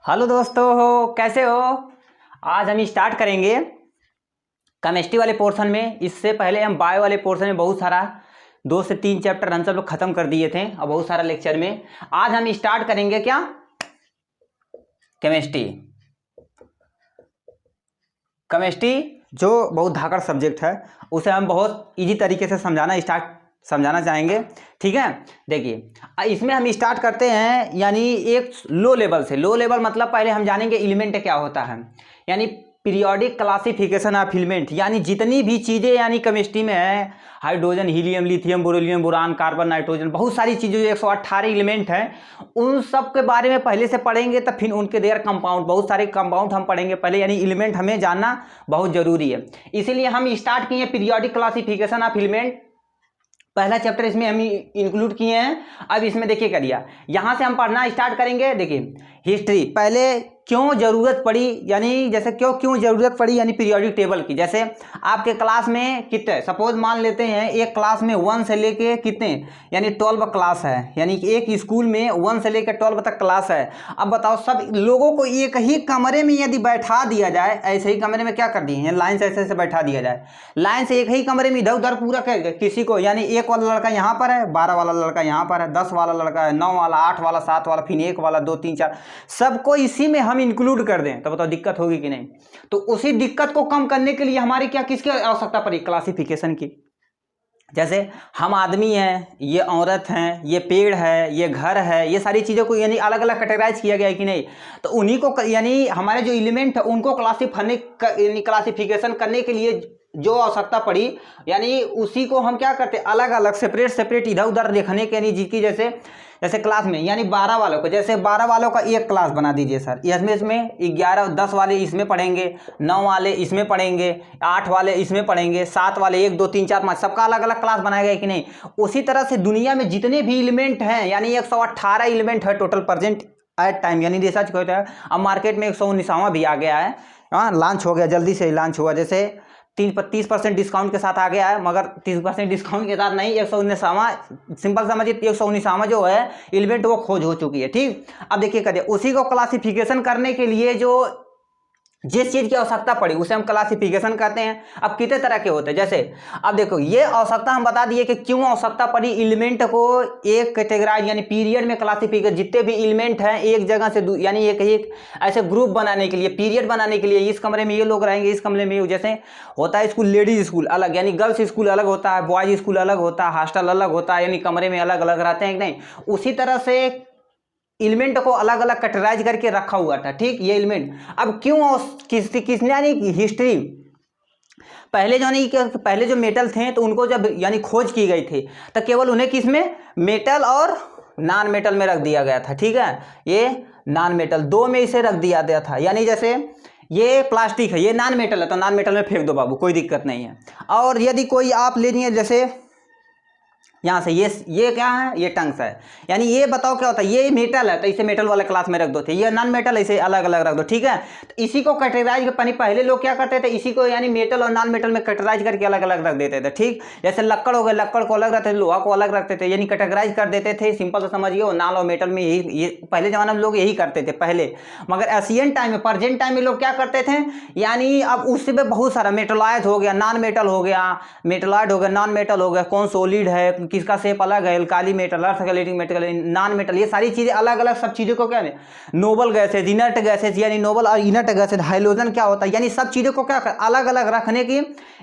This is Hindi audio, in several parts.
हेलो दोस्तों, कैसे हो। आज हम स्टार्ट करेंगे केमिस्ट्री वाले पोर्शन में। इससे पहले हम बायो वाले पोर्शन में बहुत सारा 2 से 3 चैप्टर हम सब लोग खत्म कर दिए थे और बहुत सारा लेक्चर में। आज हम स्टार्ट करेंगे क्या, केमिस्ट्री। केमिस्ट्री जो बहुत धाकड़ सब्जेक्ट है, उसे हम बहुत इजी तरीके से समझाना चाहेंगे। ठीक है, देखिए इसमें हम स्टार्ट करते हैं यानी एक लो लेवल से। लो लेवल मतलब पहले हम जानेंगे एलिमेंट क्या होता है, यानी पीरियोडिक क्लासिफिकेशन ऑफ एलिमेंट, यानी जितनी भी चीज़ें यानी केमिस्ट्री में है, hydrogen, helium, lithium, beryllium, boron, carbon, nitrogen, बहुत सारी चीज़ें जो 118 एलिमेंट हैं, उन सब के बारे में पहले से पढ़ेंगे। तब फिर उनके देयर कंपाउंड, बहुत सारे कंपाउंड हम पढ़ेंगे पहले, यानी एलिमेंट हमें जानना बहुत जरूरी है। इसीलिए हम स्टार्ट किए पीरियोडिक क्लासिफिकेशन ऑफ एलिमेंट। पहला चैप्टर इसमें हम इंक्लूड किए हैं। अब इसमें देखिए करिए, यहाँ से हम पढ़ना स्टार्ट करेंगे। देखिए हिस्ट्री, पहले क्यों ज़रूरत पड़ी, यानी जैसे क्यों ज़रूरत पड़ी यानी पीरियोडिक टेबल की। जैसे आपके क्लास में कितने, सपोज मान लेते हैं एक क्लास में 1 से लेके कितने यानी 12 क्लास है, यानी कि एक स्कूल में 1 से लेकर 12 तक क्लास है। अब बताओ सब लोगों को एक ही कमरे में यदि बैठा दिया जाए, ऐसे ही कमरे में क्या कर दिए हैं, लाइन से ऐसे बैठा दिया जाए, लाइन से एक ही कमरे में इधर उधर पूरा कर किसी को, यानी एक वाला लड़का यहाँ पर है, 12 वाला लड़का यहाँ पर है, 10 वाला लड़का है, 9 वाला, 8 वाला, 7 वाला, फिर 1 वाला, 2 3 4, सबको इसी में हम इंक्लूड कर दें तो बताओ दिक्कत होगी कि नहीं। तो उसी दिक्कत को कम करने के लिए हमारी क्या किसकी आवश्यकता पड़ी, क्लासिफिकेशन की। जैसे हम आदमी हैं, ये औरत हैं, ये पेड़ है, ये घर है, ये सारी चीज़ों को यानी अलग अलग कैटेगराइज किया गया है कि नहीं। तो उन्हीं को यानी हमारे जो एलिमेंट है उनको क्लासिफिकेशन करने के लिए जो आवश्यकता पड़ी, यानी उसी को हम क्या करते, अलग अलग सेपरेट इधर उधर देखने के, यानी जिसकी जैसे क्लास में यानी 12 वालों को, जैसे 12 वालों का एक क्लास बना दीजिए सर। इसमें 11 10 वाले इसमें पढ़ेंगे, 9 वाले इसमें पढ़ेंगे, 8 वाले इसमें पढ़ेंगे, 7 वाले 1 2 3 4 5 सबका अलग अलग क्लास बनाया गया कि नहीं। उसी तरह से दुनिया में जितने भी एलिमेंट हैं, यानी 118 एलिमेंट है टोटल प्रेजेंट एट टाइम, यानी रिसर्च होता है। अब मार्केट में 119वां भी आ गया है, लॉन्च हो गया, जल्दी से लॉन्च हुआ। जैसे 30% डिस्काउंट के साथ आ गया है, मगर 30% डिस्काउंट के साथ नहीं, 119वां, सिंपल समझिए 119वां जो है एलिमेंट वो खोज हो चुकी है। ठीक, अब देखिए करिए उसी को क्लासिफिकेशन करने के लिए जो जिस चीज़ की आवश्यकता पड़ी उसे हम क्लासिफिकेशन कहते हैं। अब कितने तरह के होते हैं, जैसे अब देखो ये आवश्यकता हम बता दिए कि क्यों आवश्यकता पड़ी एलिमेंट को एक कैटेगराइज यानी पीरियड में क्लासिफिकेशन, जितने भी एलिमेंट हैं एक जगह से यानी एक ऐसे ग्रुप बनाने के लिए, पीरियड बनाने के लिए, इस कमरे में ये लोग रहेंगे, इस कमरे में जैसे होता है स्कूल, लेडीज स्कूल अलग, यानी गर्ल्स स्कूल अलग होता है, बॉयज स्कूल अलग होता है, हॉस्टल अलग होता है, यानी कमरे में अलग अलग रहते हैं कि नहीं। उसी तरह से एलिमेंट को अलग अलग कैटेगराइज करके रखा हुआ था। ठीक, ये एलिमेंट अब क्यों किसने यानी हिस्ट्री पहले जो नहीं, पहले जो मेटल थे तो उनको जब यानी खोज की गई थी तो केवल उन्हें किसमें, मेटल और नॉन मेटल में रख दिया गया था। ठीक है, ये नॉन मेटल 2 में इसे रख दिया गया था, यानी जैसे ये प्लास्टिक है, ये नॉन मेटल है तो नॉन मेटल में फेंक दो बाबू, कोई दिक्कत नहीं है। और यदि कोई आप ले लिए, जैसे यहाँ से ये क्या है, ये टंग्स है, यानी ये बताओ क्या होता है, ये मेटल है तो इसे मेटल वाले क्लास में रख दो, ये नॉन मेटल इसे अलग अलग रख दो। ठीक है, तो इसी को कैटेगराइज पहले लोग क्या करते थे, इसी को यानी मेटल और नॉन मेटल में कैटेगराइज करके अलग अलग रख देते थे। ठीक, जैसे लक्कड़ हो गए, लक्कड़ को अलग रखते थे, लोहा को अलग रखते थे, यानी कैटेगराइज कर देते थे। सिंपल से समझिए नॉन और मेटल में यही पहले जमाने में लोग यही करते थे पहले। मगर एशियन टाइम में, प्रेजेंट टाइम में लोग क्या करते थे, यानी अब उससे बहुत सारा मेटलॉइड हो गया, नॉन मेटल हो गया, मेटलॉइड हो गया, नॉन मेटल हो गया, कौन सॉलिड है, किसका शेप अलग है, काली मेटल, अर्थगैलेटिक मेटल, नॉन मेटल, ये सारी चीजें अलग अलग सब चीजों को क्या है, नोबल गैसेज, इनर्ट गैसेज, यानी नोबल और इनर्ट गैसेज, हाइड्रोजन क्या होता है, यानी सब चीजों को क्या अलग अलग रखने की,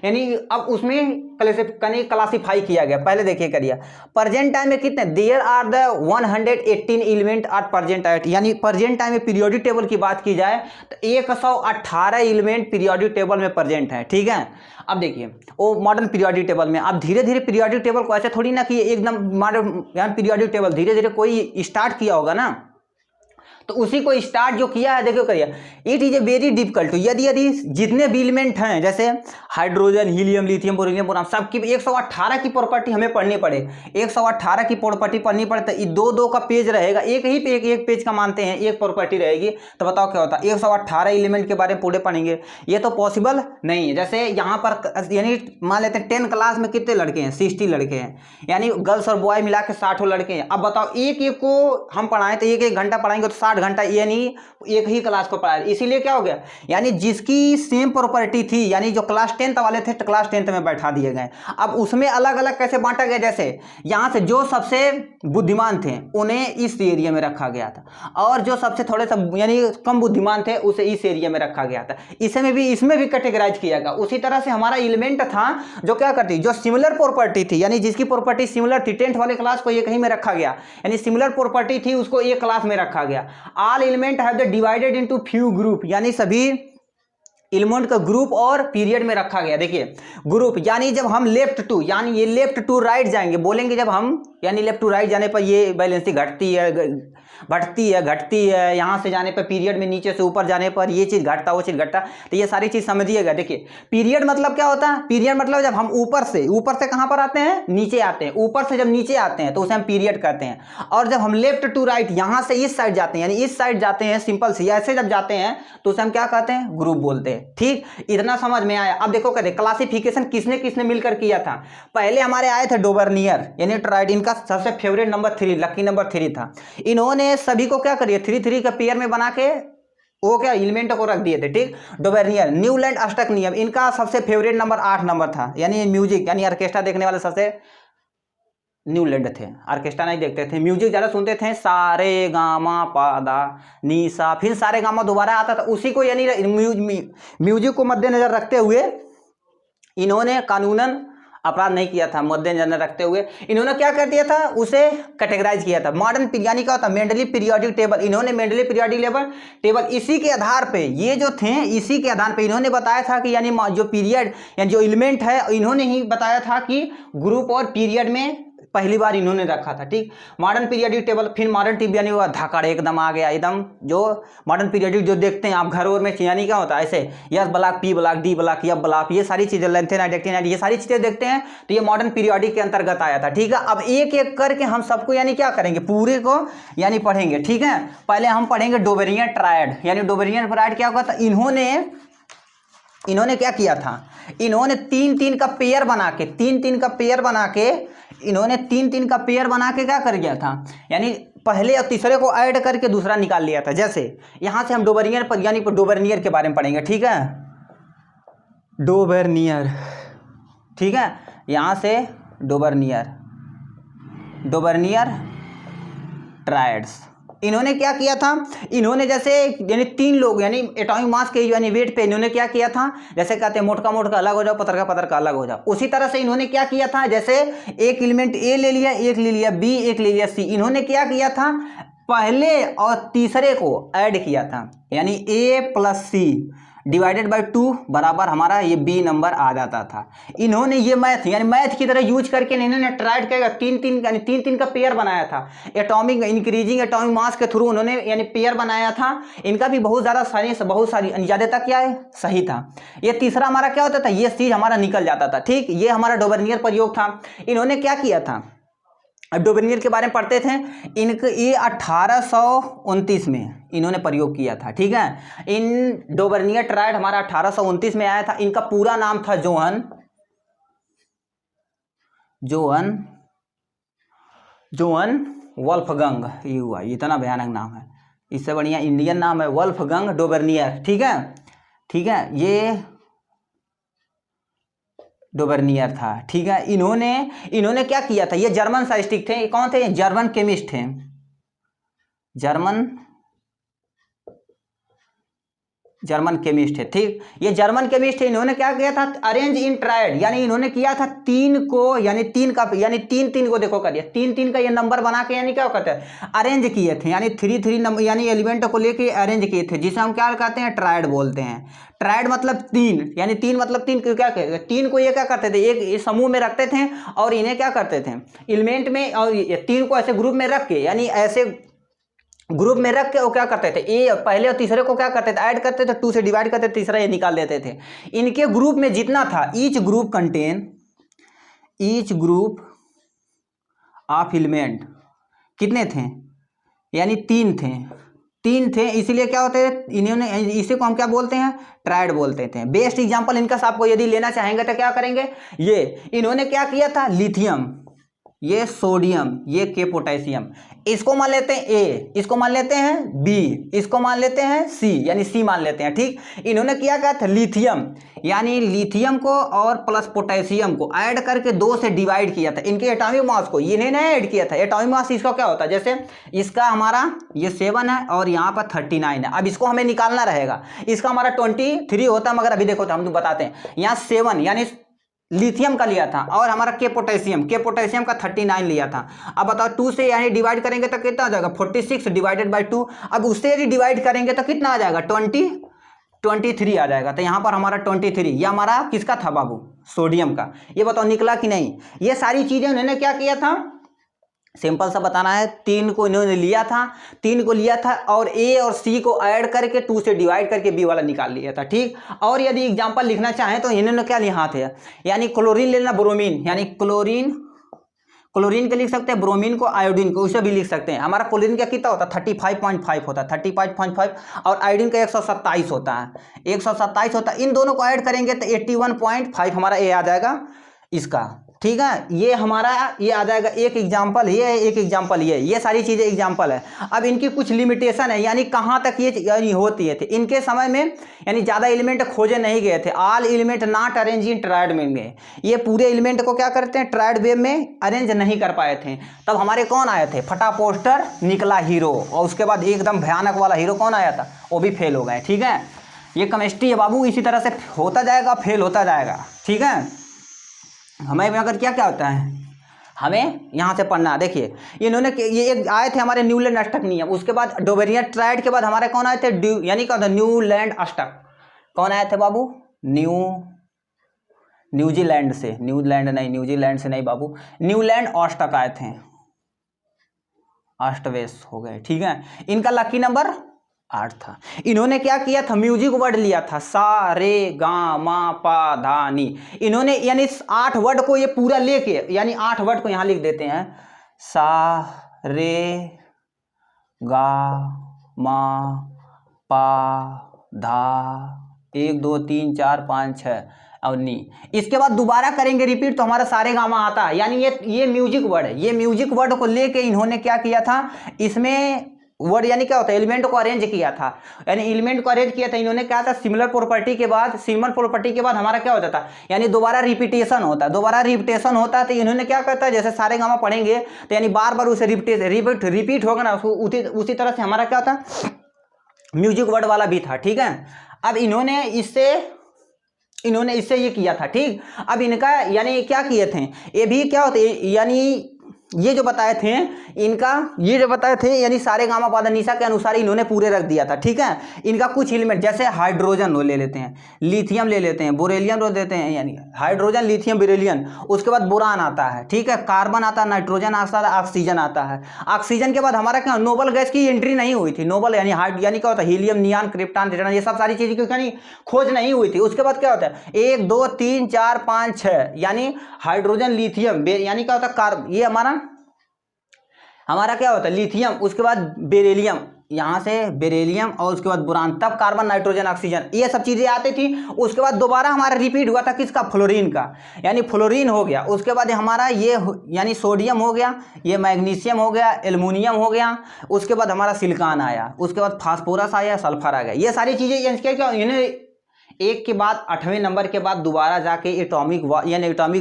यानी अब उसमें क्लासिफाई किया गया। पहले देखिए करिए प्रेजेंट टाइम में कितने, there are the 118 element are present time, यानी प्रेजेंट टाइम में पीरियोडिक टेबल की बात की जाए तो 118 एलिमेंट पीरियोडिक टेबल में प्रेजेंट है। ठीक है, अब देखिए वो मॉडर्न पीरियोडिक टेबल में, अब धीरे धीरे पीरियोडिक टेबल को ऐसे थोड़ी ना कि एकदम मॉडर्न पीरियोडिक टेबल धीरे धीरे कोई स्टार्ट किया होगा ना, तो उसी को स्टार्ट जो किया है, देखो करिए it is a very difficult. यदि जितने भी एलिमेंट हैं जैसे hydrogen, helium, lithium, beryllium, boron, सबकी 118 की प्रॉपर्टी हमें पढ़नी पड़े, 118 की प्रॉपर्टी पढ़नी पड़े तो 2-2 का पेज रहेगा, एक ही पे एक पेज का मानते हैं, एक प्रॉपर्टी रहेगी, तो बताओ क्या होता है, 118 एलिमेंट के बारे में पूरे पढ़ेंगे, ये तो पॉसिबल नहीं है। जैसे यहाँ पर यानी मान लेते हैं 10 क्लास में कितने लड़के हैं, 60 लड़के हैं, यानी गर्ल्स और बॉय मिला के 60 लड़के हैं। अब बताओ एक एक को हम पढ़ाएं तो एक घंटा पढ़ाएंगे तो 60 घंटा यानी एक ही क्लास को पढ़ाया, इसीलिए क्या हो गया, यानी जिसकी सेम प्रॉपर्टी थी, यानी जो क्लास 10th वाले थे क्लास 10th में बैठा दिए गए। अब उसमें अलग अलग कैसे बांटा गया, जैसे यहाँ से जो सबसे बुद्धिमान थे उन्हें इस एरिया में रखा गया था, और जो सबसे थोड़े से यानी कम बुद्धिमान थे उसे इस एरिया में रखा गया था। इसमें भी कैटेगराइज किया गया। उसी तरह से हमारा एलिमेंट था जो क्या करती, जो सिमिलर प्रॉपर्टी थी, यानी जिसकी प्रॉपर्टी सिमिलर थी, 10th वाले क्लास को एक ही में रखा गया, यानी सिमिलर प्रॉपर्टी थी उसको एक क्लास में रखा गया। All element have the divided into few group, यानी सभी एलिमेंट का ग्रुप और पीरियड में रखा गया। देखिए ग्रुप, यानी जब हम लेफ्ट टू, यानी ये लेफ्ट टू राइट जाएंगे, बोलेंगे जब हम, यानी लेफ्ट टू राइट जाने पर ये बैलेंसी घटती है, घटती है, यहाँ से जाने पर पीरियड में नीचे से ऊपर जाने पर ये चीज़ घटता, वो चीज़ घटता, तो ये सारी चीज़ समझिएगा। देखिए पीरियड मतलब क्या होता है, पीरियड मतलब जब हम ऊपर से कहाँ पर आते हैं, नीचे आते हैं, ऊपर से जब नीचे आते हैं तो उसे हम पीरियड कहते हैं। और जब हम लेफ्ट टू राइट यहाँ से इस साइड जाते हैं, यानी इस साइड जाते हैं, सिंपल सी ऐसे जब जाते हैं तो उसे हम क्या कहते हैं, ग्रुप बोलते हैं। ठीक, इतना समझ में आया। अब देखो कहते क्लासिफिकेशन किसने किसने मिलकर किया था। पहले हमारे आए थे डोबर्नियर, यानी ट्राइड, इनका सबसे फेवरेट नंबर 3, लकी नंबर 3 था। इन्होंने सभी को क्या करिए 3 का पेयर में बना के वो क्या एलिमेंट को रख दिए थे। ठीक, डोबर्नियर, न्यूलैंड अस्टकनियम, इनका सबसे फेवरेट नंबर 8 नंबर था, यानी म्यूजिक यानी ऑर्केस्ट्रा देखने वाले सबसे न्यूलैंड थे। ऑर्केस्ट्रा नहीं देखते थे, म्यूजिक ज़्यादा सुनते थे, सारे गामा पादा नीसा, फिर सारे गामा दोबारा आता था उसी को, यानी म्यूजिक को मद्देनजर रखते हुए इन्होंने कानूनन अपराध नहीं किया था। मद्देनजर रखते हुए इन्होंने क्या कर दिया था, उसे कैटेगराइज किया था। मॉडर्न यानी क्या होता है, मेंडली पीरियोडिक टेबल, इन्होंने मेंडली पीरियोडिक टेबल इसी के आधार पे, ये जो थे इसी के आधार पे इन्होंने बताया था कि यानी जो पीरियड यानी जो एलिमेंट है, इन्होंने ही बताया था कि ग्रुप और पीरियड में पहली बार इन्होंने रखा था। ठीक, मॉडर्न पीरियोडिक टेबल, फिर मॉडर्न टेबल यानी वो धाकड़ एकदम आ गया, एकदम जो मॉडर्न पीरियोडिक जो देखते हैं आप घर और में, यानी क्या होता है ऐसे S block, P block, D block, F block, ये सारी चीज़ें लेंथेनाइट, एक्टिनाइट, ये सारी चीज़ें देखते हैं, तो ये मॉडर्न पीरियोडिक के अंतर्गत आया था। ठीक है, अब एक एक करके हम सबको यानी क्या करेंगे, पूरे को यानी पढ़ेंगे। ठीक है, पहले हम पढ़ेंगे डोबेरियन ट्रायड, यानी डोबेरियन ट्रायड क्या होगा, इन्होंने क्या किया था, इन्होंने 3-3 का पेयर बना के, 3-3 का पेयर बना के, इन्होंने 3-3 का पेयर बना के क्या कर गया था, यानी पहले और तीसरे को ऐड करके दूसरा निकाल लिया था। जैसे यहाँ से हम डोबेरियन पर यानी डोबेरियन के बारे में पढ़ेंगे। ठीक है, डोबेरियन, ठीक है, यहाँ से डोबेरियन ट्रायड्स, इन्होंने क्या किया था, इन्होंने जैसे यानी 3 लोग यानी एटॉमिक मास के यानी वेट पे इन्होंने क्या किया था, जैसे कहते हैं मोटका मोटका अलग हो जाओ, पतर का अलग हो जाओ, उसी तरह से इन्होंने क्या किया था, जैसे एक एलिमेंट ए ले लिया, एक ले लिया बी, एक ले लिया सी, इन्होंने क्या किया था, पहले और तीसरे को ऐड किया था, यानी ए प्लस सी डिवाइडेड बाय 2 बराबर हमारा ये बी नंबर आ जाता था। इन्होंने ये मैथ यानी मैथ की तरह यूज करके इन्होंने ट्राइड किया, 3-3 का पेयर बनाया था। एटॉमिक इंक्रीजिंग एटॉमिक मास के थ्रू उन्होंने यानी पेयर बनाया था। इनका भी बहुत सारी ज़्यादातर क्या है सही था। ये तीसरा हमारा क्या होता था, ये चीज़ हमारा निकल जाता था। ठीक, ये हमारा डोबेरियन प्रयोग था। इन्होंने क्या किया था, अब डोबेरियन के बारे में पढ़ते थे, इनके ये 1829 में इन्होंने प्रयोग किया था। ठीक है, इन डोबेरियन ट्रायड हमारा 1829 में आया था। इनका पूरा नाम था जोहन वोल्फगंग, ये हुआ, इतना भयानक नाम है, इससे बढ़िया इंडियन नाम है वोल्फगंग डोबेरियन। ठीक है, ये डोबेरियन था। ठीक है, इन्होंने क्या किया था, ये जर्मन साइंटिस्ट थे। कौन थे, जर्मन केमिस्ट थे, जर्मन केमिस्ट है। ठीक, ये जर्मन केमिस्ट है। इन्होंने क्या किया था, अरेंज इन ट्रायड, यानी इन्होंने किया था 3 को यानी 3 को देखो कर दिया, 3 का ये नंबर बना के यानी क्या कहते हैं अरेंज किए थे, यानी 3 नंबर यानी एलिमेंट को लेके अरेंज किए थे, जिसे हम क्या कहते हैं ट्रायड बोलते हैं। ट्रायड मतलब 3, यानी 3 मतलब 3 क्या कहते हैं, 3 को ये क्या करते थे, एक समूह में रखते थे और इन्हें क्या करते थे एलिमेंट में, और 3 को ऐसे ग्रुप में रख के यानी ऐसे ग्रुप में रख के वो क्या करते थे, ए पहले और तीसरे को क्या करते थे ऐड करते थे, 2 से डिवाइड करते थे, तीसरा ये निकाल देते थे। इनके ग्रुप में जितना था, ईच ग्रुप ऑफ एलिमेंट कितने थे, यानी 3 थे। इसीलिए क्या होते हैं, इन्होंने इसी को हम क्या बोलते हैं ट्रायड बोलते थे। बेस्ट एग्जांपल इनका आपको यदि लेना चाहेंगे तो क्या करेंगे, ये इन्होंने क्या किया था, लिथियम ये सोडियम, ये के पोटेशियम। इसको मान लेते हैं ए, इसको मान लेते हैं बी, इसको मान लेते हैं सी, यानी सी मान लेते हैं। ठीक, इन्होंने क्या कहा था, लिथियम, यानी लिथियम को और प्लस पोटेशियम को ऐड करके 2 से डिवाइड किया था। इनके एटॉमिक मास को इन्हें ऐड किया था। एटॉमिक मास इसका क्या होता है, जैसे इसका हमारा ये 7 है और यहाँ पर 39 है। अब इसको हमें निकालना रहेगा। इसका हमारा 23 होता है, मगर अभी देखो तो हम बताते हैं। यहाँ 7 यानी लिथियम का लिया था और हमारा के पोटेशियम का 39 लिया था। अब बताओ 2 से यानी डिवाइड करेंगे तो कितना आ जाएगा, 46 डिवाइडेड बाई 2। अब उससे यदि डिवाइड करेंगे तो कितना आ जाएगा, 23 आ जाएगा। तो यहाँ पर हमारा 23, ये हमारा किसका था बाबू, सोडियम का। ये बताओ निकला कि नहीं। ये सारी चीजें उन्होंने क्या किया था, सिंपल सा बताना है। 3 को इन्होंने लिया था, 3 को लिया था और ए और सी को ऐड करके 2 से डिवाइड करके बी वाला निकाल लिया था। ठीक, और यदि एग्जांपल लिखना चाहें तो इन्होंने क्या लिखा था, यानी क्लोरीन लेना, ब्रोमीन, यानी क्लोरीन के लिख सकते हैं, ब्रोमीन को, आयोडीन को, उसे भी लिख सकते हैं। हमारा क्लोरीन का कितना होता है, 35.5 होता है, 35.5, और आयोडीन का 127 होता है, 127 होता है। इन दोनों को ऐड करेंगे तो 81.5 हमारा ए आ जाएगा इसका। ठीक है, ये हमारा ये आ जाएगा एक एग्जाम्पल, ये एक एग्जाम्पल, ये सारी चीज़ें एग्जाम्पल है। अब इनकी कुछ लिमिटेशन है, यानी कहाँ तक ये यानी होती है। इनके समय में यानी ज़्यादा एलिमेंट खोजे नहीं गए थे। All element not arrange in triad में गए, ये पूरे एलिमेंट को क्या करते हैं, ट्रायड वेव में अरेंज नहीं कर पाए थे। तब हमारे कौन आए थे, फटा पोस्टर निकला हीरो, और उसके बाद एकदम भयानक वाला हीरो कौन आया था, वो भी फेल हो गए। ठीक है, ये केमिस्ट्री है बाबू, इसी तरह से होता जाएगा, फेल होता जाएगा। ठीक है, हमें अगर क्या क्या होता है, हमें यहाँ से पढ़ना। देखिए इन्होंने ये एक आए थे हमारे न्यूलैंड अष्टक नियम, उसके बाद डोबेरियन ट्रायड के बाद हमारे कौन आए थे, यानी क्या होता है, न्यूलैंड अष्टक। कौन आए थे बाबू, न्यूजीलैंड से, न्यूजीलैंड से नहीं बाबू, न्यूलैंड अष्टक आए थे, अष्टवेश हो गए। ठीक है, इनका लकी नंबर 8 था। इन्होंने क्या किया था, म्यूजिक वर्ड लिया था, सा रे गा मा पा धा नी। इन्होंने यानी 8 वर्ड को ये पूरा लेके, यानी 8 वर्ड को यहाँ लिख देते हैं, सा रे गा मा पा धा, 1 2 3 4 5 6 और नी। इसके बाद दोबारा करेंगे रिपीट तो हमारा सारे गामा आता है, यानी ये म्यूजिक वर्ड है। ये म्यूजिक वर्ड को लेके इन्होंने क्या किया था, इसमें वर्ड यानी क्या होता है, एलिमेंट को अरेंज किया था, यानी एलिमेंट को अरेंज किया था। इन्होंने क्या था, सिमिलर प्रॉपर्टी के बाद हमारा क्या होता था, यानी दोबारा रिपीटेशन होता है। तो इन्होंने क्या करता है, जैसे सारे गामा पढ़ेंगे तो यानी बार बार उसे रिपीट होगा ना, उसी तरह से हमारा क्या था, म्यूजिक वर्ड वाला भी था। ठीक है, अब इन्होंने इससे ये किया था। ठीक, अब इनका यानी क्या किए थे, ये भी क्या होते, यानी ये जो बताए थे यानी सारे गामा पादा निशा के अनुसार इन्होंने पूरे रख दिया था। ठीक है, इनका कुछ एलिमेंट जैसे हाइड्रोजन ले लेते हैं, लिथियम ले लेते हैं, बोरेलियम ले लेते हैं, यानी हाइड्रोजन लिथियम बेरिलियम, उसके बाद बोरान आता है। ठीक है, कार्बन आता है, नाइट्रोजन आता है, ऑक्सीजन आता है। ऑक्सीजन के बाद हमारा क्या, नोबल गैस की एंट्री नहीं हुई थी। नोबल यानी क्या होता है, हीलियम, नियान, क्रिप्टॉन, रेडन, ये सब सारी चीजें क्योंकि खोज नहीं हुई थी। उसके बाद क्या होता है, 1 2 3 4 5 6, यानी हाइड्रोजन लिथियम, यानी क्या होता है, ये हमारा क्या होता है, लिथियम, उसके बाद बेरिलियम, यहाँ से बेरिलियम, और उसके बाद बोरान, तब कार्बन, नाइट्रोजन, ऑक्सीजन, ये सब चीजें आती थी। उसके बाद दोबारा हमारा रिपीट हुआ था किसका, फ्लोरीन का, यानी फ्लोरीन हो गया। उसके बाद हमारा ये यानी सोडियम हो गया, ये मैग्नीशियम हो गया, एल्युमिनियम हो गया, उसके बाद हमारा सिलिकॉन आया, उसके बाद फास्फोरस आया, सल्फर आ गया। ये सारी चीजें क्या इन्हें एक के बाद 8वें नंबर के बाद दोबारा जाके एटॉमिक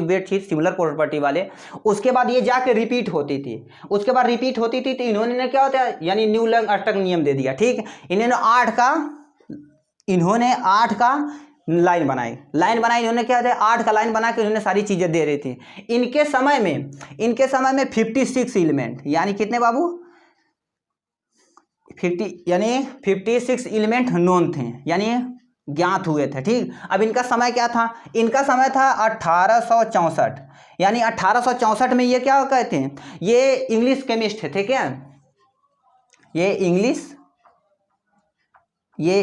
वेट थी सिमिलर प्रॉपर्टी वाले, उसके बाद ये जाके रिपीट होती थी। तो इन्होंने क्या होता है, यानी न्यूलैंड अष्टक नियम दे दिया। ठीक, इन्होंने 8 का लाइन बनाई। इन्होंने क्या होता है, 8 का लाइन बना के इन्होंने सारी चीजें दे रही थी। इनके समय में 56 एलिमेंट, यानी कितने बाबू, 56 एलिमेंट नोन थे, यानी ज्ञात हुए थे। ठीक, अब इनका समय क्या था, इनका समय था 1864, यानी 1864 में ये क्या कहते हैं, ये इंग्लिश केमिस्ट थे। क्या ये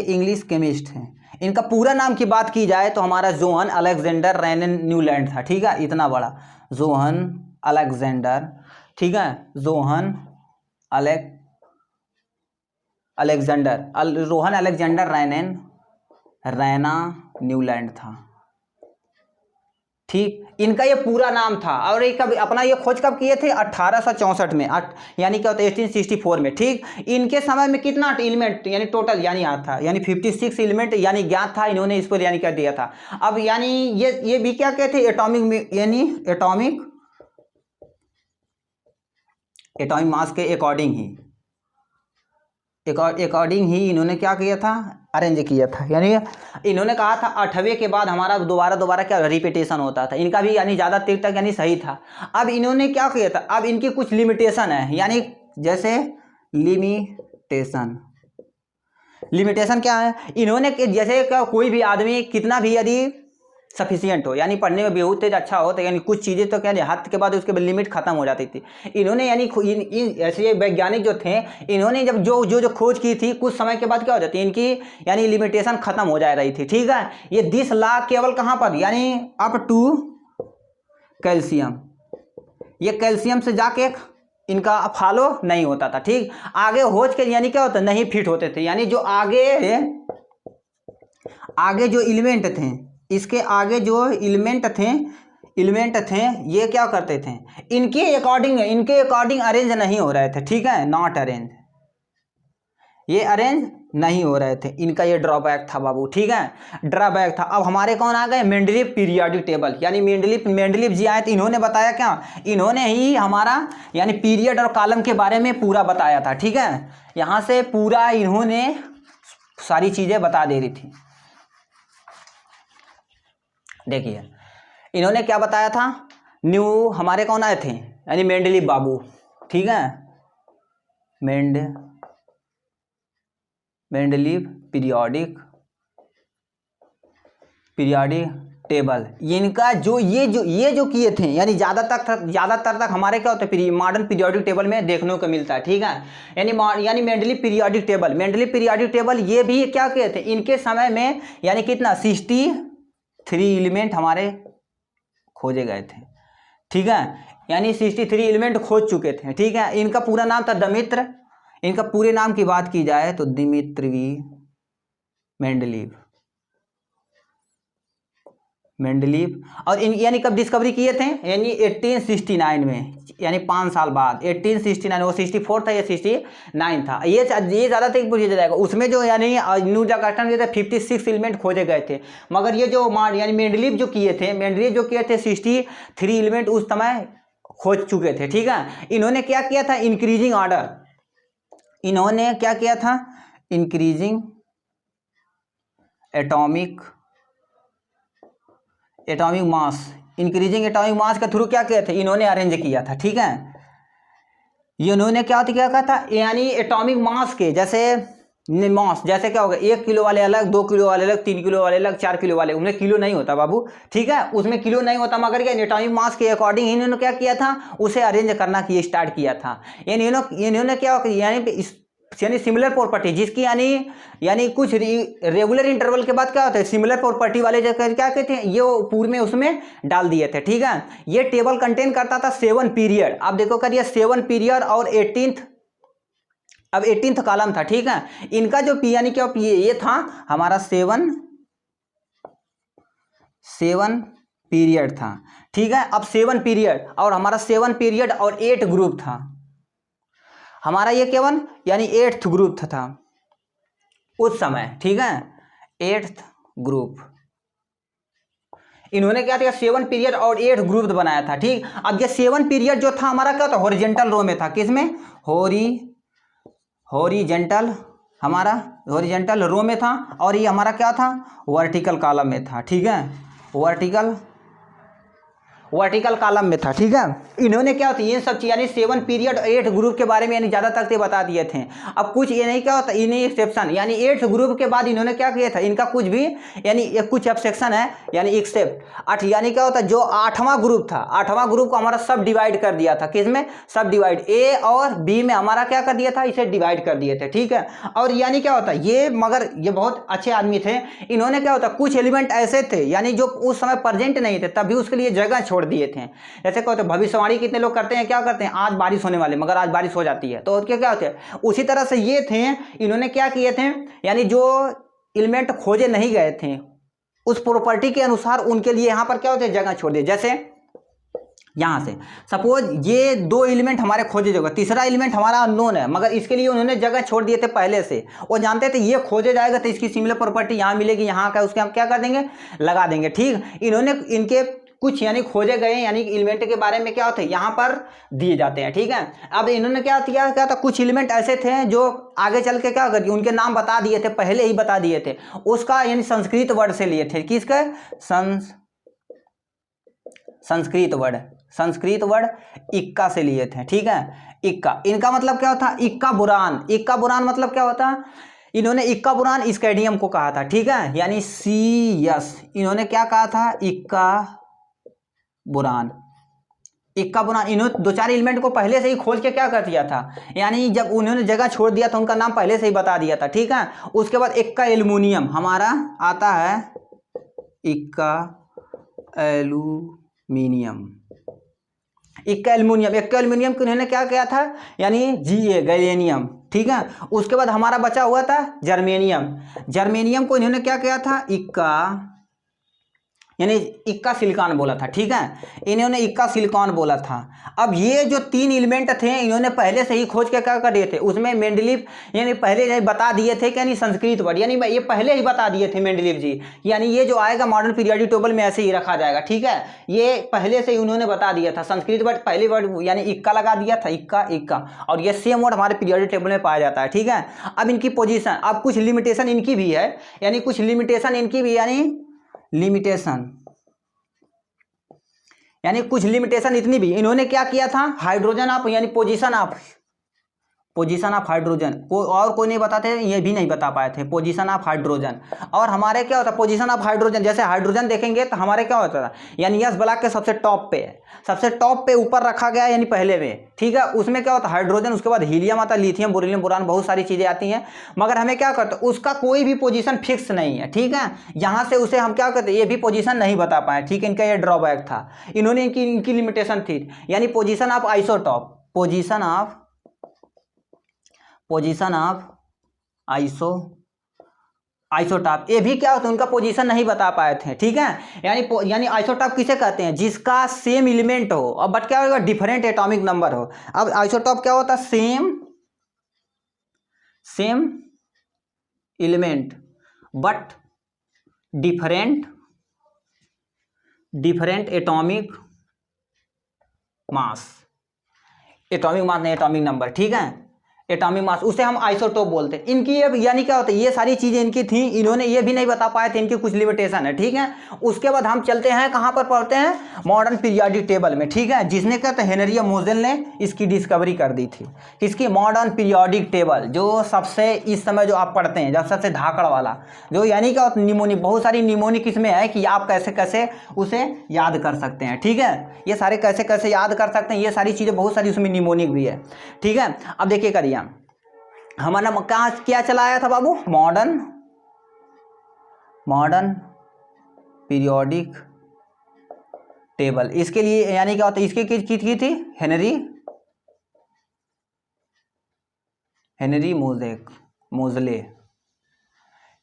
इंग्लिश केमिस्ट हैं। इनका पूरा नाम की बात की जाए तो हमारा जोहन अलेक्जेंडर रेनन न्यूलैंड था। ठीक है, इतना बड़ा जोहन अलेक्जेंडर, ठीक है, जोहन अलेक्जेंडर रैना न्यूलैंड था। ठीक, इनका ये पूरा नाम था। और ये कब अपना ये खोज कब किए थे? 1864 में, यानी क्या होता है 1864 में। ठीक, इनके समय में कितना एलिमेंट यानी टोटल यानी आता था, यानी 56 एलिमेंट यानी ज्ञात था, इन्होंने इस पर यानी कर दिया था। अब यानी ये भी क्या कहते हैं? एटॉमिक यानी एटॉमिक मास के अकॉर्डिंग ही इन्होंने क्या किया था? अरेंज किया था। यानी इन्होंने कहा था 8वें के बाद हमारा दोबारा क्या रिपीटेशन होता था। इनका भी यानी ज़्यादा देर तक यानी सही था। अब इन्होंने क्या किया था? अब इनकी कुछ लिमिटेशन है, यानी जैसे लिमिटेशन क्या है? इन्होंने जैसे कोई भी आदमी कितना भी यदि सफिशियंट हो, यानी पढ़ने में बहुत तेज अच्छा हो, तो यानी कुछ चीज़ें तो क्या हद के बाद उसके लिमिट खत्म हो जाती थी। इन्होंने यानी ऐसे वैज्ञानिक जो थे, इन्होंने जब जो खोज की थी, कुछ समय के बाद क्या हो जाती है इनकी यानी लिमिटेशन खत्म हो जा रही थी। ठीक है, ये 10 लाख केवल कहाँ पर, यानी अप टू कैल्शियम, ये कैल्शियम से जाके इनका फॉलो नहीं होता था। ठीक, आगे खोज के यानी क्या होता, नहीं फिट होते थे, यानी जो आगे जो एलिमेंट थे, इसके आगे जो एलिमेंट थे ये क्या करते थे? इनके अकॉर्डिंग अरेंज नहीं हो रहे थे। ठीक है, नॉट अरेंज, ये अरेंज नहीं हो रहे थे। इनका ये ड्रॉबैक था बाबू। ठीक है, ड्रॉबैक था। अब हमारे कौन आ गए? मेंडलीव पीरियोडिक टेबल, यानी मेंडलीव जी आए, तो इन्होंने बताया क्या? इन्होंने ही हमारा यानी पीरियड और कॉलम के बारे में पूरा बताया था। ठीक है, यहाँ से पूरा इन्होंने सारी चीज़ें बता दे रही थी। देखिए इन्होंने क्या बताया था? न्यू हमारे कौन आए थे? यानी मेंडलीव बाबू। ठीक है, मेंडलीव पीरियोडिक टेबल, इनका ये जो किए थे, यानी ज़्यादातर तक हमारे क्या होते हैं मॉडर्न पीरियोडिक टेबल में देखने को मिलता है। ठीक है, यानी मेंडलीव पीरियोडिक टेबल ये भी क्या किए थे? इनके समय में यानी कितना 63 एलिमेंट हमारे खोजे गए थे। ठीक है, यानी 63 एलिमेंट खोज चुके थे। ठीक है, इनका पूरा नाम था दमित्र। इनका पूरे नाम की बात की जाए तो दिमित्री मेंडलीव। और यानी कब डिस्कवरी किए थे? यानी 1869 में, यानी 5 साल बाद। 1869, वो 64 था, ये 69 था। ये ज़्यादा तक पूछा जाएगा। उसमें जो यानी न्यू जकार्टन जो थे 56 एलिमेंट खोजे गए थे, मगर ये जो यानी मेंडलीव जो किए थे 63 एलिमेंट उस समय खोज चुके थे। ठीक है, इन्होंने क्या किया था? इंक्रीजिंग ऑर्डर, इन्होंने क्या किया था? इंक्रीजिंग एटॉमिक मास के थ्रू क्या किया था? इन्होंने अरेंज किया था। ठीक है, ये इन्होंने क्या कहा था? यानी एटॉमिक मास के जैसे क्या होगा? 1 किलो वाले अलग, 2 किलो वाले अलग, 3 किलो वाले अलग, 4 किलो वाले, उनमें किलो नहीं होता बाबू। ठीक है, उसमें किलो नहीं होता, मगर क्या एटॉमिक मास के अकॉर्डिंग इन्होंने क्या किया था? उसे अरेंज करना स्टार्ट किया था। इन्होंने क्या यानी सिमिलर प्रॉपर्टी, जिसकी यानी कुछ रेगुलर इंटरवल के बाद क्या होता है? सिमिलर प्रॉपर्टी वाले जो क्या कहते हैं, ये पूरे में उसमें डाल दिए थे। ठीक है, ये टेबल कंटेन करता था 7 पीरियड। आप देखो करिए 7 पीरियड और 18th कॉलम था। ठीक है, इनका जो यानी क्या ये था हमारा 7 पीरियड था। ठीक है, अब 7 पीरियड और हमारा 7 पीरियड और 8 ग्रुप था हमारा, ये केवल यानी 8th ग्रुप था उस समय। ठीक है, 8th ग्रुप इन्होंने क्या किया? 7 पीरियड और 8 ग्रुप बनाया था। ठीक, अब ये 7 पीरियड जो था हमारा क्या था? हॉरिजेंटल रो में था। किसमें? हॉरिजेंटल रो में था। और ये हमारा क्या था? वर्टिकल कॉलम में था। ठीक है, वर्टिकल कॉलम में था। ठीक है, इन्होंने क्या होता है? ये सब चीज़ यानी 7 पीरियड 8 ग्रुप के बारे में यानी ज़्यादा तक से बता दिए थे। अब कुछ ये नहीं क्या होता, इन्हीं एक्सेप्शन, यानी 8 ग्रुप के बाद इन्होंने क्या किया था? इनका कुछ भी यानी कुछ एक्सेप्शन है, यानी एक्सेप्ट यानी क्या होता है? जो 8वां ग्रुप था, 8वां ग्रुप को हमारा सब डिवाइड कर दिया था। किसमें? सब डिवाइड, ए और बी में हमारा क्या कर दिया था? इसे डिवाइड कर दिए थे। ठीक है, और यानी क्या होता है? ये मगर ये बहुत अच्छे आदमी थे। इन्होंने क्या होता, कुछ एलिमेंट ऐसे थे यानी जो उस समय प्रेजेंट नहीं थे, तभी उसके लिए जगह छोड़ दिए थे। जैसे क्या होता है? भविष्यवाणी कितने लोग करते हैं? क्या करते हैं? आज बारिश होने वाले, मगर आज बारिश हो जाती है, तो क्या होता है? उसी तरह से ये थे, इन्होंने क्या किए थे? यानी जो एलिमेंट खोजे नहीं गए थे उस प्रॉपर्टी के अनुसार उनके लिए यहाँ पर क्या होता है, जगह छोड़ दिए। जैसे यहाँ से सपोज ये दो एलिमेंट हमारे खोजे जाएगा, तीसरा एलिमेंट हमारा अननोन है, मगर इसके लिए उन्होंने जगह छोड़ दिए थे पहले से, वो जानते थे ये खोजे जाएगा तो इसकी सिमिलर प्रॉपर्टी यहाँ मिलेगी, यहाँ का उसके हम क्या कर देंगे, लगा देंगे। ठीक, इन्होंने इनके कुछ यानी खोजे गए यानी एलिमेंट के बारे में क्या होते हैं यहाँ पर दिए जाते हैं। ठीक है, अब इन्होंने क्या था, कुछ एलिमेंट ऐसे थे जो आगे चल के क्या कर उनके नाम बता दिए थे, पहले ही बता दिए थे, उसका यानी संस्कृत वर्ड से लिए थे। किसका, संस्कृत वर्ड इक्का से लिए थे। ठीक है, इक्का, इनका मतलब क्या होता, इक्का बुरान। इक्का बुरान मतलब क्या होता है, इन्होंने इक्का बुरान स्कैडियम को कहा था। ठीक है, यानी CS इन्होंने क्या कहा था, इक्का बुरान। इक्का बुरान इन्होंने दो चार एलिमेंट को पहले से ही खोज के क्या कर दिया था, यानी जब उन्होंने जगह छोड़ दिया था उनका नाम पहले से ही बता दिया था। ठीक है, उसके बाद इक्का एल्युमिनियम हमारा आता है, इक्का एल्युमिनियम। इक्का एल्युमिनियम को इन्होंने क्या किया था, यानी Ga गैलेनियम। ठीक है, उसके बाद हमारा बचा हुआ था जर्मेनियम को इन्होंने क्या किया था, इक्का यानी इक्का सिलिकॉन बोला था। ठीक है, इन्होंने इक्का सिलिकॉन बोला था। अब ये जो तीन एलिमेंट थे इन्होंने पहले से ही खोज के क्या कर दिए थे, उसमें मेंडलीव यानी पहले बता दिए थे कि यानी संस्कृत वर्ड, यानी ये पहले ही बता दिए थे मेंडलीव जी, यानी ये जो आएगा मॉडर्न पीरियोडिक टेबल में ऐसे ही रखा जाएगा। ठीक है, ये पहले से ही उन्होंने बता दिया था, संस्कृत वर्ड पहले वर्ड यानी इक्का लगा दिया था, इक्का, और ये सेम वर्ड हमारे पीरियोडिक टेबल में पाया जाता है। ठीक है, अब इनकी पोजीशन, अब कुछ लिमिटेशन इनकी भी है, यानी कुछ लिमिटेशन इनकी भी, यानी कुछ लिमिटेशन इतनी भी इन्होंने क्या किया था, हाइड्रोजन ऑफ यानी पोजीशन ऑफ हाइड्रोजन को और कोई नहीं बताते, ये भी नहीं बता पाए थे पोजीशन ऑफ हाइड्रोजन। और हमारे क्या होता है पोजीशन ऑफ हाइड्रोजन, जैसे हाइड्रोजन देखेंगे तो हमारे क्या होता था, यानी यस ब्लॉक के सबसे टॉप पे ऊपर रखा गया यानी पहले में। ठीक है, उसमें क्या होता है हाइड्रोजन, उसके बाद हीलियम आता है, लिथियम, बोरिलियम, बोरान, बहुत सारी चीजें आती हैं, मगर हमें क्या करते उसका कोई भी पोजीशन फिक्स नहीं है। ठीक है, यहाँ से उसे हम क्या करते, ये भी पोजीशन नहीं बता पाए। ठीक है, इनका ये ड्रॉबैक था, इन्होंने इनकी लिमिटेशन थी, यानी position of isotope, position of isotope, ये भी क्या होता है उनका पोजीशन नहीं बता पाए थे। ठीक है, यानी आइसोटॉप किसे कहते हैं, जिसका सेम एलिमेंट हो और बट क्या होगा, डिफरेंट एटॉमिक नंबर हो। अब आइसोटॉप क्या होता है, same element but different atomic mass नहीं, एटॉमिक नंबर। ठीक है, एटॉमिक मास, उसे हम आइसोटोप बोलते हैं। इनकी अब यानी क्या होता है, ये सारी चीजें इनकी थी, इन्होंने ये भी नहीं बता पाए थे, इनकी कुछ लिमिटेशन है। ठीक है, उसके बाद हम चलते हैं कहाँ पर पढ़ते हैं, मॉडर्न पीरियोडिक टेबल में। ठीक है, जिसने क्या था, हेनरी मोजेल ने इसकी डिस्कवरी कर दी थी। किसकी, मॉडर्न पीरियोडिक टेबल, जो सबसे इस समय जो आप पढ़ते हैं, जब सबसे धाकड़ वाला जो यानी क्या होता है निमोनिक, बहुत सारी निमोनिक इसमें है कि आप कैसे कैसे उसे याद कर सकते हैं। ठीक है, ये सारे कैसे कैसे याद कर सकते हैं, ये सारी चीज़ें बहुत सारी उसमें निमोनिक भी है। ठीक है, अब देखिए करिए, हमारा कहाँ क्या चलाया था बाबू, मॉडर्न पीरियोडिक टेबल। इसके लिए यानी क्या होता है, इसकी की थी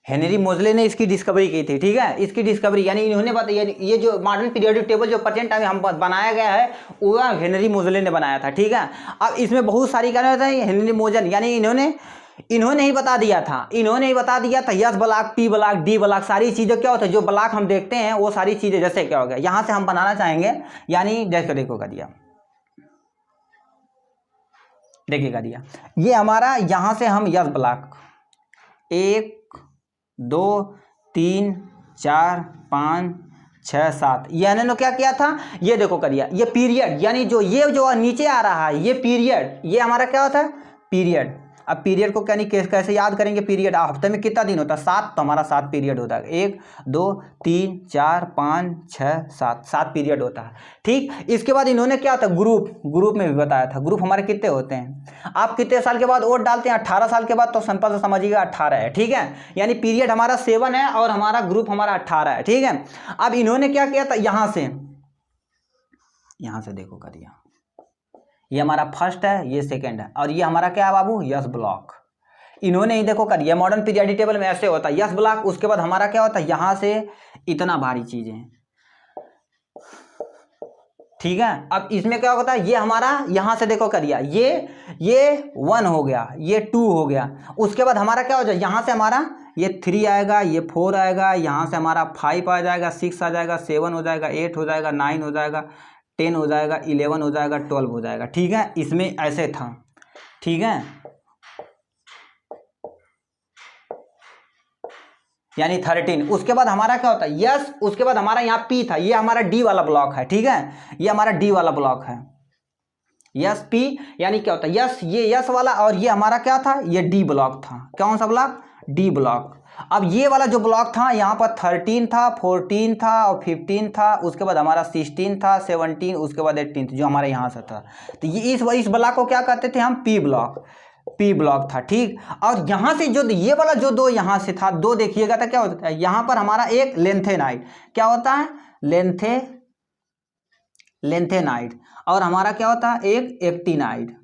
हेनरी मोजले ने इसकी डिस्कवरी की थी। ठीक है, इसकी डिस्कवरी यानी इन्होंने बताया, ये जो मॉडर्न पीरियोडिक टेबल जो प्रेजेंट टाइम हम बनाया गया है वो हेनरी मोजले ने बनाया था। ठीक है, अब इसमें बहुत सारी क्या होता है, हेनरी मोजन यानी इन्होंने ही बता दिया था, yes block, P block, D block, सारी चीज़ें क्या होता है, जो ब्लॉक हम देखते हैं वो सारी चीज़ें, जैसे क्या हो गया, यहाँ से हम बनाना चाहेंगे, यानी देखो दिया, देखिएगा दिया, ये हमारा यहाँ से हम यस ब्लॉक 1 2 3 4 5 6 7, यानी क्या किया था, ये देखो करिए, ये पीरियड यानी जो नीचे आ रहा है ये पीरियड, ये हमारा क्या होता है पीरियड। अब पीरियड को यानी कैसे याद करेंगे, पीरियड हफ्ते में कितना दिन होता है, 7, तो हमारा 7 पीरियड होता है, 1 2 3 4 5 6 7 पीरियड होता है। ठीक, इसके बाद इन्होंने क्या होता है, ग्रुप में भी बताया था, ग्रुप हमारे कितने होते हैं, आप कितने साल के बाद वोट डालते हैं, 18 साल के बाद, तो सिंपल से समझिएगा 18 है। ठीक है, यानी पीरियड हमारा 7 है और हमारा ग्रुप हमारा 18 है। ठीक है, अब इन्होंने क्या किया था, यहाँ से देखो करिए, ये हमारा फर्स्ट है, ये सेकंड है, और ये हमारा क्या है बाबू, यस ब्लॉक। इन्होंने ही देखो करिए, मॉडर्न पीरियोडिक टेबल में ऐसे होता है यस ब्लॉक, उसके बाद हमारा क्या होता है यहाँ से इतना भारी चीजें, ठीक है। अब इसमें क्या होता है, ये हमारा यहाँ से देखो करिए, ये 1 हो गया, ये 2 हो गया, उसके बाद हमारा क्या हो जाए, यहाँ से हमारा ये 3 आएगा, ये 4 आएगा, यहाँ से हमारा 5 आ जाएगा, 6 आ जाएगा, 7 हो जाएगा, 8 हो जाएगा, 9 हो जाएगा, 10 हो जाएगा, 11 हो जाएगा, 12 हो जाएगा, ठीक है। इसमें ऐसे था, ठीक है, यानी 13। उसके बाद हमारा क्या होता है यस, उसके बाद हमारा यहाँ पी था, ये हमारा डी वाला ब्लॉक है, ठीक है, ये हमारा डी वाला ब्लॉक है, यस पी, यानी क्या होता है यस, ये यस वाला, और ये हमारा क्या था, ये डी ब्लॉक था, कौन सा ब्लॉक, डी ब्लॉक। अब ये वाला जो ब्लॉक था यहाँ पर 13 था, 14 था और 15 था, उसके बाद हमारा 16 था, 17, उसके बाद 18 जो हमारे यहाँ से था, तो ये इस ब्लॉक को क्या कहते थे हम, पी ब्लॉक था, ठीक। और यहाँ से जो ये वाला जो 2 यहाँ से था 2, देखिएगा तो क्या होता है, यहाँ पर हमारा एक लेंथेनाइड, क्या होता है लेंथेनाइड, और हमारा क्या होता है एक एक्टिनाइड।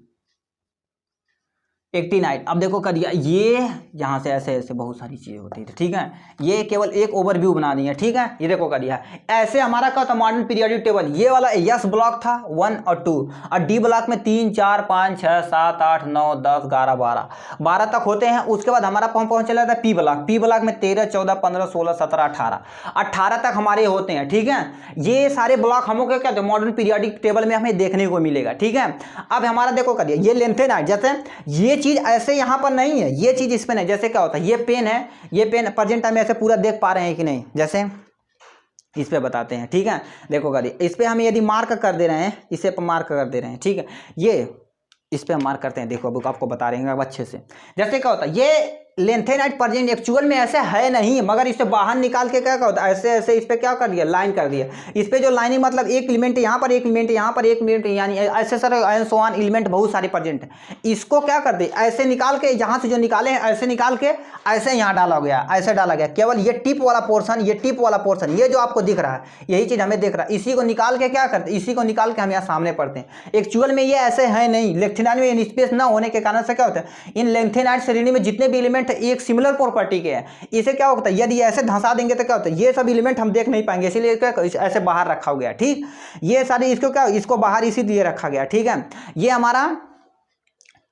अब देखो करिए, ये यहाँ से ऐसे ऐसे बहुत सारी चीज़ें होती थी, ठीक है, ये केवल एक ओवरव्यू बना दी है, ठीक है। ये देखो करिए, ऐसे हमारा क्या होता मॉडर्न पीरियोडिक टेबल, ये वाला यस ब्लॉक था 1 और 2, और डी ब्लॉक में 3 4 5 6 7 8 9 10 11 12 तक होते हैं। उसके बाद हमारा पहुँच चला जाता है पी ब्लॉक में 13 14 15 16 17 18 तक हमारे होते हैं, ठीक है। ये सारे ब्लॉक हम लोग क्या मॉडर्न पीरियोडिक टेबल में हमें देखने को मिलेगा, ठीक है। अब हमारा देखो करिए, ये लेंथेनाइड, जैसे ये चीज ऐसे यहां पर नहीं है, ये चीज इस पे नहीं, जैसे क्या होता है ये पेन है, ये पेन प्रेजेंट टाइम में ऐसे पूरा देख पा रहे हैं कि नहीं, जैसे इस पे बताते हैं, ठीक है। देखो करिए, इस पे हम यदि मार्क कर दे रहे हैं, इसे मार्क कर दे रहे हैं, ठीक है, ये इस पे हम मार्क करते हैं, देखो आपको बता रहे हैं अब अच्छे से। जैसे क्या होता है ये लेंथेनाइड प्रेजेंट एक्चुअल में ऐसे है नहीं, मगर इसे बाहर निकाल के क्या होता है ऐसे ऐसे इस पे क्या कर दिया, लाइन कर दिया। इस पे जो लाइनिंग मतलब एक एलिमेंट यहाँ पर, एक एलिमेंट यहाँ पर, एक एलिमेंट यानी ऐसे sir and so on element बहुत सारे प्रेजेंट है। इसको क्या कर दे ऐसे निकाल के, यहाँ से जो निकाले हैं ऐसे निकाल के ऐसे यहाँ डाला गया, ऐसे डाला गया, केवल ये टिप वाला पोर्सन, ये टिप वाला पोर्सन, ये जो आपको दिख रहा है यही चीज हमें दिख रहा है, इसी को निकाल के क्या करते, इसी को निकाल के हम यहाँ सामने पढ़ते हैं। एक्चुअल में ये ऐसे है नहीं, लेंथेनाइड में स्पेस ना होने के कारण से क्या होता है, इन लेंथेनाइड श्रेणी में जितने भी एलिमेंट एक सिमिलर प्रॉपर्टी के हैं, इसे क्या होता है यदि ऐसे धंसा देंगे तो क्या होता है ये सब एलिमेंट हम देख नहीं पाएंगे, इसीलिए ऐसे बाहर रखा गया, ठीक। ये सारे इसको क्या, इसको बाहर इसीलिए रखा गया, ठीक है। ये हमारा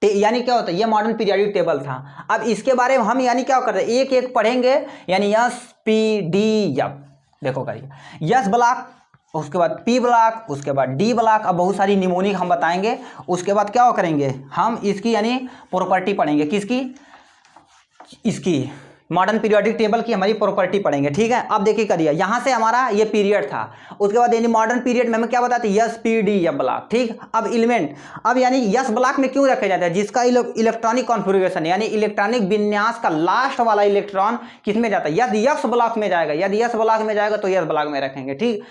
यानी क्या होता है ये मॉडर्न पीरियोडिक टेबल था। अब इसके बारे में हम यानी क्या करते हैं एक एक पढ़ेंगे, यानी यस पी डी एफ, देखो करिए यस ब्लॉक, उसके बाद पी ब्लॉक, उसके बाद डी ब्लॉक, अब बहुत सारी निमोनिक हम बताएंगे। उसके बाद क्या करेंगे हम इसकी यानी प्रॉपर्टी पढ़ेंगे, किसकी, इसकी मॉडर्न पीरियोडिक टेबल की हमारी प्रॉपर्टी पढ़ेंगे, ठीक है। अब देखिए करिए, यहाँ से हमारा ये पीरियड था, उसके बाद यानी मॉडर्न पीरियड में हमें क्या बताते हैं yes P D F block, ठीक। अब एलिमेंट, अब यानी यस ब्लॉक में क्यों रखा जाता है, जिसका इलेक्ट्रॉनिक कॉन्फ़िगरेशन यानी इलेक्ट्रॉनिक विन्यास का लास्ट वाला इलेक्ट्रॉन किस में जाता है, यदि यस ब्लॉक में जाएगा, यदि यस ब्लॉक में जाएगा तो यस ब्लॉक में रखेंगे, ठीक।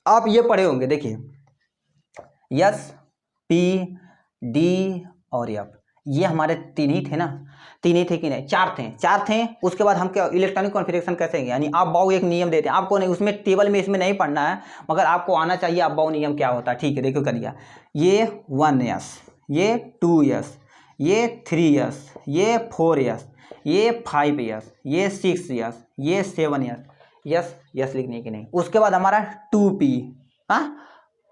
आप ये पढ़े होंगे, देखिए यस पी डी और एफ, ये हमारे 3 ही थे ना, 3 ही थे कि नहीं, 4 थे। उसके बाद हम क्या इलेक्ट्रॉनिक कॉन्फ़िगरेशन कैसे हैं, यानी आप बाउ एक नियम देते हैं आपको, नहीं उसमें टेबल में इसमें नहीं पढ़ना है, मगर आपको आना चाहिए आप बाउ नियम क्या होता है, ठीक है। देखो करिए, ये 1s, ये 2s, ये 3s, ये 4s, ये 5s, ये 6s, ये 7s, यस लिखने की नहीं। उसके बाद हमारा 2p, हाँ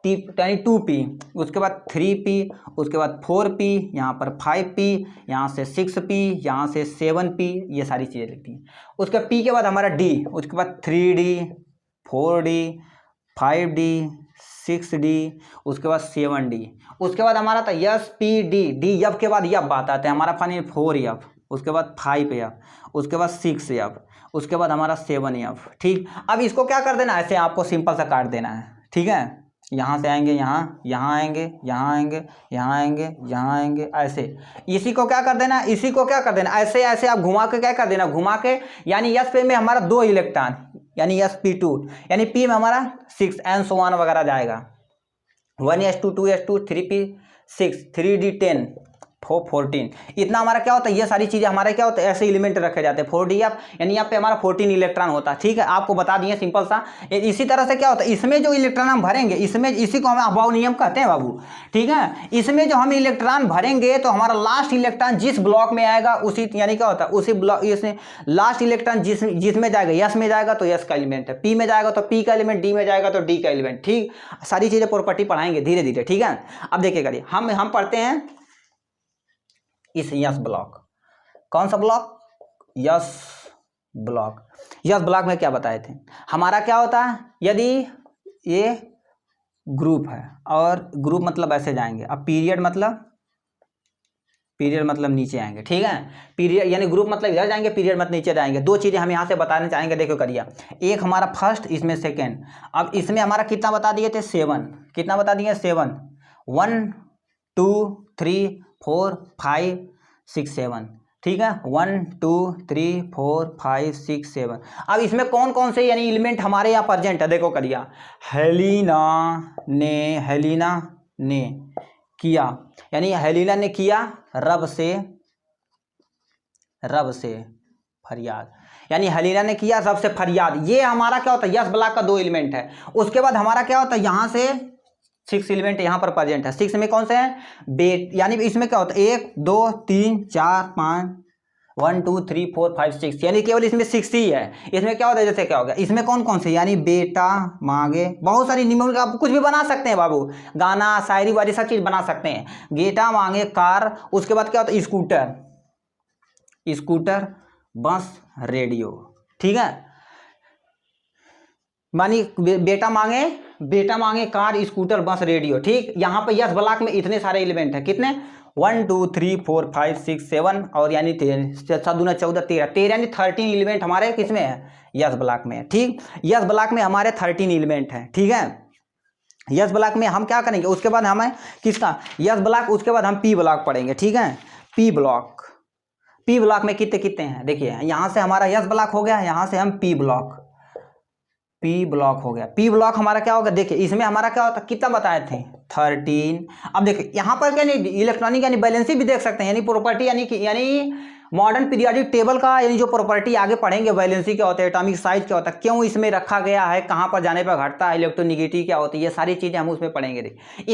यानी 2p, उसके बाद 3p, उसके बाद 4p, यहाँ पर 5p, यहाँ से 6p, यहाँ से 7p, ये सारी चीज़ें लिखती हैं। उसके p के बाद हमारा d, उसके बाद 3d, 4d, 5d, 6d, उसके बाद 7d, उसके बाद हमारा था yes P D, D F के बाद यफ बात आता है हमारा फाइनल 4f, उसके बाद 5f, उसके बाद 6f, उसके बाद हमारा 7f, ठीक। अब इसको क्या कर देना, ऐसे आपको सिंपल सा काट देना है, ठीक है। यहाँ से आएंगे, यहाँ आएंगे, यहाँ आएंगे, यहाँ आएंगे, यहाँ आएंगे, ऐसे इसी को क्या कर देना, इसी को क्या कर देना, ऐसे ऐसे आप घुमा के क्या कर देना, घुमा के, यानी यस पे में हमारा 2 इलेक्ट्रॉन, यानी यस पी 2, यानी पी में हमारा 6 एंड सो ऑन वगैरह जाएगा, 1s2 2s2 3p 6 3d 10 14 इतना हमारा क्या होता है, ये सारी चीज़ें हमारे क्या होता है, ऐसे एलिमेंट रखे जाते हैं 4d यानी यहाँ पे हमारा 14 इलेक्ट्रॉन होता है। ठीक है, आपको बता दिए सिंपल सा। इसी तरह से क्या होता है, इसमें जो इलेक्ट्रॉन हम भरेंगे, इसमें इसी को हम अभाव नियम कहते हैं बाबू। ठीक है, इसमें जो हम इलेक्ट्रॉन भरेंगे तो हमारा लास्ट इलेक्ट्रॉन जिस ब्लॉक में आएगा उसी, यानी क्या होता है, उसी ब्लॉक, इसमें लास्ट इलेक्ट्रॉन जिसमें जाएगा, यस में जाएगा तो यस का एलिमेंट है, पी में जाएगा तो पी का एलिमेंट, डी में जाएगा तो डी का एलिमेंट। ठीक, सारी चीज़ें प्रॉपर्टी पढ़ाएंगे धीरे धीरे। ठीक है, अब देखिए करिए, हम पढ़ते हैं इस यस ब्लॉक। कौन सा block? Yes block. Yes block में क्या बताए थे, हमारा क्या होता है, यदि ये ग्रुप है और ग्रुप मतलब ऐसे जाएंगे, अब पीरियड मतलब नीचे आएंगे। ठीक है, पीरियड यानी ग्रुप मतलब इधर जाएंगे, पीरियड मतलब नीचे जाएंगे। दो चीज़ें हम यहाँ से बताने चाहेंगे, देखो करिए, एक हमारा फर्स्ट, इसमें सेकेंड। अब इसमें हमारा कितना बता दिए थे, 7। कितना बता दिए, 7, 1 2 3 4 5 6 7। ठीक है, 1 2 3 4 5 6 7। अब इसमें कौन कौन से यानी एलिमेंट हमारे यहाँ प्रेजेंट है, देखो करिए, हेलिना ने किया, यानी हेलिना ने किया रब से फरियाद, यानी हेलिना ने किया रब से फरियाद। ये हमारा क्या होता है, यस ब्लॉक का 2 एलिमेंट है। उसके बाद हमारा क्या होता है, यहाँ से 6 एलिमेंट यहाँ पर प्रेजेंट है। 6 में कौन से हैं, बेट, यानी इसमें क्या होता है, 1 2 3 4 5 1 2 3 4 5 6, यानी केवल इसमें 6 ही है। इसमें क्या होता है, जैसे क्या हो गया, इसमें कौन कौन से, यानी बेटा मांगे, बहुत सारी निम्न, आप कुछ भी बना सकते हैं बाबू, गाना शायरी वाली सब चीज़ बना सकते हैं। बेटा मांगे कार, उसके बाद क्या होता है, स्कूटर बस रेडियो। ठीक है, मानी बेटा मांगे कार स्कूटर बस रेडियो। ठीक, यहाँ पे यस ब्लॉक में इतने सारे एलिमेंट है, कितने, 1 2 3 4 5 6 7, और यानी 7 दूना 14 13 यानी 13 एलिमेंट हमारे किसमें है, यस ब्लॉक में है। ठीक, यस ब्लॉक में हमारे 13 एलिमेंट हैं। ठीक है, यस ब्लॉक में हम क्या करेंगे, उसके बाद हमें किसका, यस ब्लॉक, उसके बाद हम पी ब्लॉक पढ़ेंगे। ठीक है, पी ब्लॉक में कितने हैं, देखिए यहाँ से हमारा यस ब्लॉक हो गया, यहाँ से हम पी ब्लॉक हो गया। पी ब्लॉक हमारा क्या होगा, देखिए इसमें हमारा क्या होता है, कितना बताए थे, 13। अब देखिए यहाँ पर क्या नहीं, इलेक्ट्रॉनिक यानी बैलेंसी भी देख सकते हैं, यानी प्रॉपर्टी, यानी मॉडर्न पीरियोडिक टेबल का यानी जो प्रॉपर्टी आगे पढ़ेंगे, वैलेंसी क्या होता है, एटॉमिक साइज क्या होता है, क्यों इसमें रखा गया है, कहाँ पर जाने पर घटता है, इलेक्ट्रोनिगेटिविटी क्या होती है, ये सारी चीज़ें हम उसमें पढ़ेंगे। इस